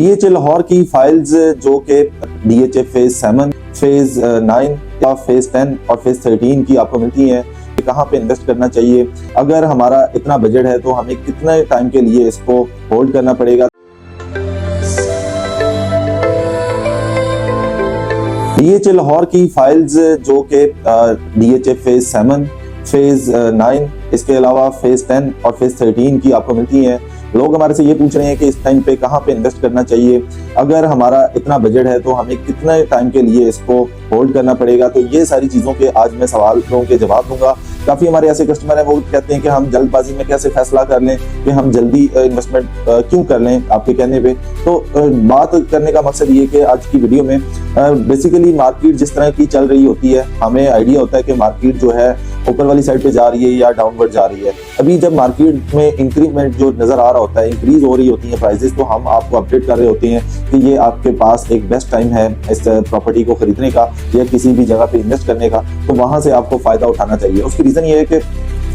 DHA Lahore की files जो कि डीएचए फेज 7, फेज 9 या फेज 10 और फेज 13 की आपको मिलती हैं, कहाँ पे इन्वेस्ट करना चाहिए, अगर हमारा इतना बजट है तो हमें कितने टाइम के लिए इसको होल्ड करना पड़ेगा। डीएचए लाहौर की फाइल्स जो कि डीएचए फेज 7, फेज 9, इसके अलावा फेज 10 और फेज 13 की आपको मिलती हैं। लोग हमारे से ये पूछ रहे हैं कि इस टाइम पे कहाँ पे इन्वेस्ट करना चाहिए, अगर हमारा इतना बजट है तो हमें कितने टाइम के लिए इसको होल्ड करना पड़ेगा। तो ये सारी चीज़ों के आज मैं सवालों के जवाब दूंगा। काफ़ी हमारे ऐसे कस्टमर हैं वो कहते हैं कि हम जल्दबाजी में कैसे फैसला कर लें कि हम जल्दी इन्वेस्टमेंट क्यों कर लें आपके कहने पे। तो बात करने का मकसद ये कि आज की वीडियो में बेसिकली मार्केट जिस तरह की चल रही होती है, हमें आइडिया होता है कि मार्केट जो है ऊपर वाली साइड पे जा रही है या डाउनवर्ड जा रही है। अभी जब मार्केट में इंक्रीमेंट जो नजर आ रहा होता है, इंक्रीज हो रही होती है प्राइसेस, तो हम आपको अपडेट कर रहे होते हैं कि ये आपके पास एक बेस्ट टाइम है इस प्रॉपर्टी को खरीदने का या किसी भी जगह पे इन्वेस्ट करने का, तो वहां से आपको फायदा उठाना चाहिए। उसकी रीजन ये है कि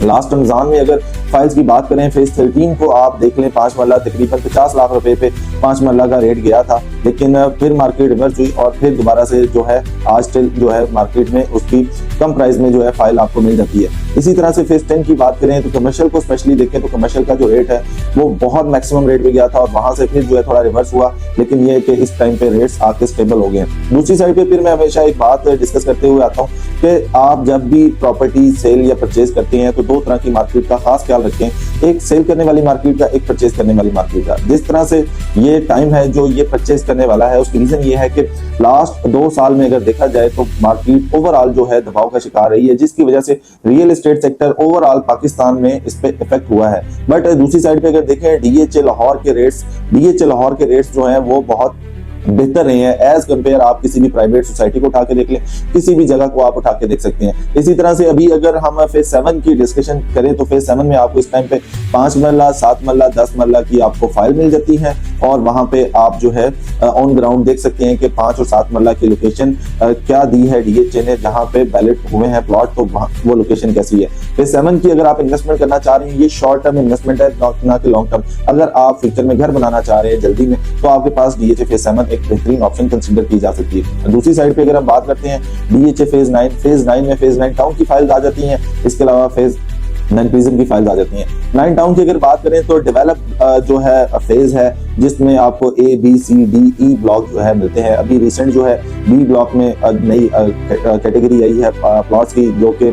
लास्ट रमजान में अगर फाइल्स की बात करें, फेज 13 को आप देख लें, 5 मरला तकरीबन 50 लाख रुपए पे 5 मरला का रेट गया था, लेकिन फिर मार्केट रिवर्स हुई और फिर दोबारा से जो है आज स्टिल जो है मार्केट में उसकी कम प्राइस में जो है फाइल आपको मिल जाती है। इसी तरह से फेज 10 की बात करें तो कमर्शियल को स्पेशली देखें तो कमर्शियल का जो रेट है वो बहुत मैक्सिमम रेट पे गया था और वहां से फिर जो है थोड़ा रिवर्स हुआ, लेकिन ये कि इस टाइम पे रेट्स आके स्टेबल हो गए। दूसरी साइड पे फिर मैं हमेशा एक बात डिस्कस करते हुए आता हूँ कि आप जब भी प्रॉपर्टी सेल या परचेज करते हैं तो दो तरह की मार्केट का खास ख्याल रखें, एक सेल करने वाली मार्केट का, एक परचेज करने वाली मार्केट का। जिस तरह से ये टाइम है जो ये परचेज करने वाला है, उसकी रीजन ये है कि लास्ट 2 साल में अगर देखा जाए तो मार्केट ओवरऑल जो है दबाव का शिकार रही है, जिसकी वजह से real estate sector overall Pakistan में इस पे इफेक्ट हुआ है। बट दूसरी साइड पे अगर देखें डीएचए लाहौर के रेट्स जो हैं वो बहुत बेहतर रहे हैं एज कंपेयर आप किसी भी प्राइवेट सोसाइटी को उठा के देख लें, किसी भी जगह को आप उठा के देख सकते हैं। इसी तरह से अभी अगर हम फेज 7 की डिस्कशन करें तो फेज 7 में आपको इस टाइम पे 5 मरला, 7 मरला, 10 मरला की आपको फाइल मिल जाती है और वहां पे आप जो है ऑन ग्राउंड देख सकते हैं कि 5 और 7 मरला की लोकेशन क्या दी है डीएचए ने, जहां पे बैलेट हुए हैं प्लॉट, तो वो लोकेशन कैसी है। फेज 7 की अगर आप इन्वेस्टमेंट करना चाह रहे हैं, ये शॉर्ट टर्म इन्वेस्टमेंट है ना कि लॉन्ग टर्म। अगर आप फ्यूचर में घर बनाना चाह रहे हैं जल्दी में, तो आपके पास डीएचए फेज 7 एक बेहतरीन ऑप्शन कंसीडर की जा सकती है। दूसरी साइड पे अगर हम बात करते हैं डीएचए फेज 9 में फेज 9 टाउन की फाइल्स आ जाती हैं, इसके अलावा फेज 9 प्रिज्म की फाइल्स आ जाती हैं। 9 टाउन की अगर बात करें तो डेवलप जो है फेज है जिसमें आपको A B C D E block जो है मिलते हैं। अभी रिसेंट जो है बी ब्लॉक में नई कैटेगरी आई है प्लॉट्स की, जो कि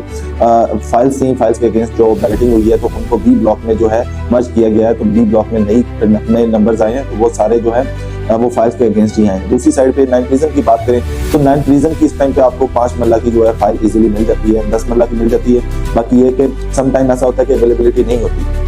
फाइल्स के अगेंस्ट जो बैलेटिंग हुई है तो उनको बी ब्लॉक में जो है मर्ज किया गया है। तो बी ब्लॉक में नए नंबर्स आए हैं, तो वो सारे जो है वो फाइल्स के अगेंस्ट ही हैं। दूसरी साइड पे 9 प्रिज्म की बात करें तो 9 प्रिज्म की इस टाइम पे आपको 5 मरला की जो है फाइल इजीली मिल जाती है, 10 मरला की मिल जाती है। बाकी ये कि सम टाइम ऐसा होता है कि अवेलेबिलिटी नहीं होती।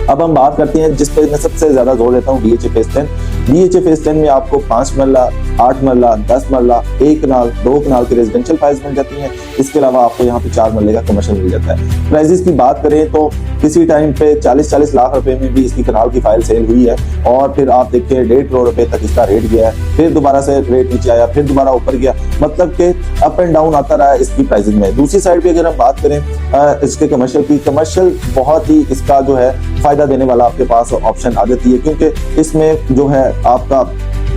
अब हम बात करते हैं जिस पे मैं सबसे ज्यादा जोर देता हूँ, डीएचए फेज 10। डीएचए फेज 10 में आपको 5 मरला, 8 मरला, 10 मरला, 1 कनाल, 2 कनाल की रेजिडेंशियल फाइल्स मिल जाती हैं। इसके अलावा आपको यहाँ पे 4 मरले का कमर्शियल मिल जाता है। प्राइसेस की बात करें तो किसी टाइम पे 40-40 लाख रुपए में भी इसकी कनाल की फाइल सेल हुई है और फिर आप देखिए 1.5 करोड़ रुपए तक इसका रेट गया है, फिर दोबारा से रेट नीचे आया, फिर दोबारा ऊपर गया, मतलब कि अप एंड डाउन आता रहा है इसकी प्राइसिंग में। दूसरी साइड पे अगर हम बात करें इसके कमर्शियल की, कमर्शियल बहुत ही इसका जो है फायदा देने वाला आपके पास ऑप्शन आ जाती है, क्योंकि इसमें जो है आपका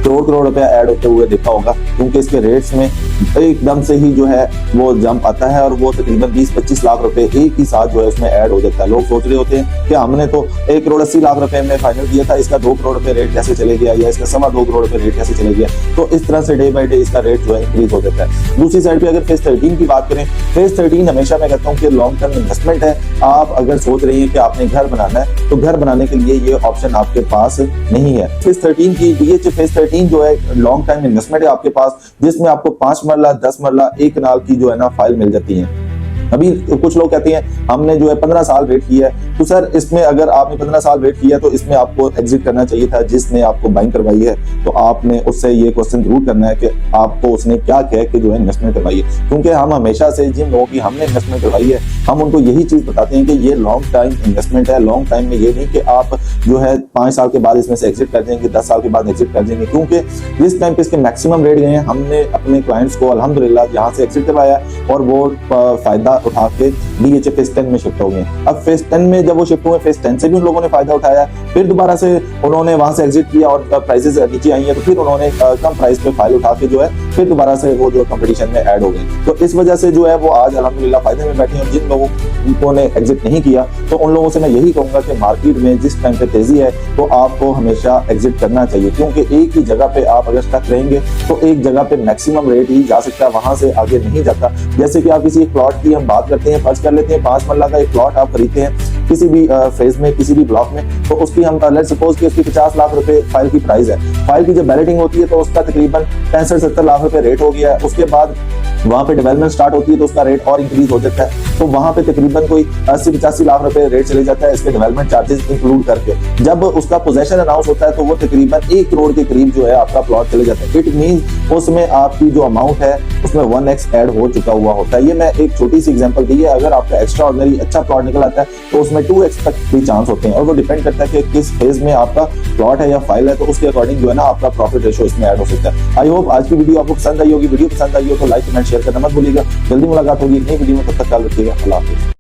करोड़ रुपया ऐड होते हुए देखा होगा, क्योंकि इसके रेट्स में एकदम से ही जो है वो जंप आता है और वो तकरीबन 20-25 लाख रुपए एक ही साथ जो है उसमें ऐड हो जाता है। लोग सोच रहे होते हैं कि हमने तो 1,80,00,000 रुपए में फाइनल किया था, इसका 2 करोड़ रुपए रेट कैसे चले गया या इसका 2.25 करोड़ रुपए रेट कैसे चले गया। तो इस तरह से डे बाई डे इसका रेट जो है इंक्रीज हो जाता है। दूसरी साइड पे अगर फेज 13 की बात करें, फेज 13 हमेशा मैं कहता हूँ कि लॉन्ग टर्म इन्वेस्टमेंट है। आप अगर सोच रही है कि आपने घर बनाना है तो घर बनाने के लिए ये ऑप्शन आपके पास नहीं है। फेज 13 की डीएचए फेज 13 जो है लॉन्ग टाइम इन्वेस्टमेंट है आपके पास, जिसमें आपको 5 मरला, 10 मरला, 1 कनाल की जो है ना फाइल मिल जाती है। अभी कुछ लोग कहते हैं हमने जो है 15 साल वेट किया है, तो सर इसमें अगर आपने 15 साल वेट किया तो इसमें आपको एग्जिट करना चाहिए था। जिसने आपको बाइंग करवाई है तो आपने उससे ये क्वेश्चन जरूर करना है कि आपको उसने क्या कह के जो है इन्वेस्टमेंट करवाई है, क्योंकि हम हमेशा से जिन लोगों की हमने इन्वेस्टमेंट करवाई है हम उनको यही चीज बताते हैं कि ये लॉन्ग टाइम इन्वेस्टमेंट है। लॉन्ग टाइम में ये नहीं कि आप जो है 5 साल के बाद इसमें से एग्जिट कर देंगे, 10 साल के बाद एग्जिट कर देंगे, क्योंकि जिस टाइम पे इसके मैक्सिमम रेट गए हैं हमने अपने क्लाइंट्स को अल्हम्दुलिल्लाह यहाँ से एग्जिट करवाया और वो फायदा उठा के DHA फेज 10 में शिफ्ट हो गए। अब फेज 10 में जब वो शिफ्ट हुए, फेज 10 से भी उन लोगों ने फायदा उठाया, फिर दोबारा से उन्होंने वहां से एग्जिट किया और प्राइसेस नीचे आई है, तो फिर उन्होंने कम प्राइस पे फाइल उठा के जो है फिर दोबारा से वो जो कंपटीशन में ऐड हो गए। तो इस वजह से जो है वो आज अल्हम्दुलिल्लाह फायदे में बैठे हैं। और जिन लोगों ने एग्जिट नहीं किया, तो उन लोगों से मैं यही कहूंगा कि मार्केट में जिस टाइम पे तेजी है तो आपको हमेशा एग्जिट करना चाहिए, क्योंकि एक ही जगह पे आप अगर स्टक रहेंगे तो एक जगह पे मैक्सिमम रेट ही जा सकता है, वहां से आगे नहीं जाता। जैसे कि आप किसी एक प्लॉट की हम बात करते हैं, फर्ज कर लेते हैं 5 मरला का एक प्लॉट आप खरीदते हैं किसी भी फेज में, किसी भी ब्लॉक में, तो उसकी हम लेट्स सपोज कि उसकी 50 लाख रुपए फाइल की प्राइस है। फाइल की जब बैलेटिंग होती है तो उसका तकरीबन 65-70 लाख रुपए रेट हो गया है। उसके बाद वहां पे डेवलपमेंट स्टार्ट होती है तो उसका रेट और इंक्रीज हो जाता है, तो वहां पे तकरीबन कोई 80-85 लाख रुपए रेट चले जाता है इसके डेवलपमेंट चार्जेस इंक्लूड करके। जब उसका पोजेशन अनाउंस होता है तो वो तकरीबन 1 करोड़ के करीब जो है आपका प्लॉट चले जाता है। इट मींस उसमें आपकी जो अमाउंट है उसमें 1x ऐड हो चुका हुआ होता है। ये मैं एक छोटी सी एग्जांपल दी है। अगर आपका एक्स्ट्रा ऑर्डिनरी अच्छा प्लॉट निकल आता है तो उसमें 2x तक भी चांस होते हैं, और वो डिपेंड करता है कि किस फेज में आपका प्लॉट है या फाइल है, तो उसके अकॉर्डिंग जो है ना आपका प्रॉफिट रेशियो इसमें ऐड हो सकता है। आई होप आज की वीडियो आपको पसंद आई होगी। वीडियो पसंद आई हो तो लाइक कमेंट शेयर करना मत भूलिएगा। जल्दी मुलाकात होगी एक नई वीडियो में, तब तक ख्याल रखिएगा। अल्लाह हाफिज़।